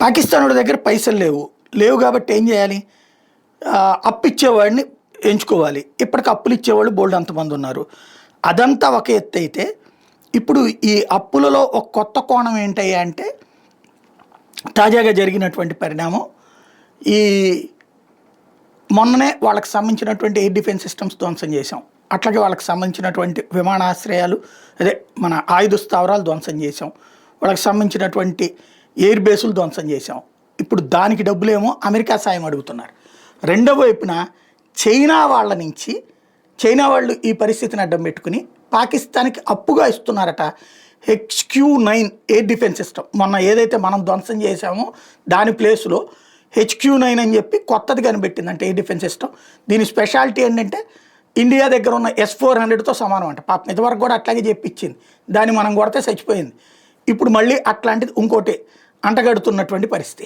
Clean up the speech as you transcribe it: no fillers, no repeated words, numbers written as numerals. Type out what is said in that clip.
పాకిస్తాన్ వాడి దగ్గర పైసలు లేవు కాబట్టి ఏం చేయాలి? అప్పు ఇచ్చేవాడిని ఎంచుకోవాలి. ఇప్పటికి అప్పులు ఇచ్చేవాళ్ళు బోల్డ్ అంతమంది ఉన్నారు. అదంతా ఒక ఎత్తు అయితే, ఇప్పుడు ఈ అప్పులలో ఒక కొత్త కోణం ఏంటయ్యా అంటే, తాజాగా జరిగినటువంటి పరిణామం, ఈ మొన్ననే వాళ్ళకి సంబంధించినటువంటి ఎయిర్ డిఫెన్స్ సిస్టమ్స్ ధ్వంసం చేశాం. అట్లాగే వాళ్ళకి సంబంధించినటువంటి విమానాశ్రయాలు, అదే మన ఆయుధ స్థావరాలు ధ్వంసం చేశాం. వాళ్ళకి సంబంధించినటువంటి ఎయిర్ బేసులు ధ్వంసం చేశాం. ఇప్పుడు దానికి డబ్బులేమో అమెరికా సాయం అడుగుతున్నారు. రెండో వైపున చైనా వాళ్ళ నుంచి, చైనా వాళ్ళు ఈ పరిస్థితిని అడ్డం పెట్టుకుని పాకిస్తాన్కి అప్పుగా ఇస్తున్నారట HQ-9 ఎయిర్ డిఫెన్స్ సిస్టమ్. మొన్న ఏదైతే మనం ధ్వంసం చేశామో దాని ప్లేస్లో HQ-9 అని చెప్పి కొత్తది కనిపెట్టిందంటే ఎయిర్ డిఫెన్స్ సిస్టమ్. దీని స్పెషాలిటీ ఏంటంటే ఇండియా దగ్గర ఉన్న S-400తో సమానం అంట. పాపం ఇంతవరకు కూడా అట్లాగే చెప్పించింది. దాన్ని మనం కొడితే చచ్చిపోయింది. ఇప్పుడు మళ్ళీ అట్లాంటిది ఇంకోటి అంటగడుతున్నటువంటి పరిస్థితి.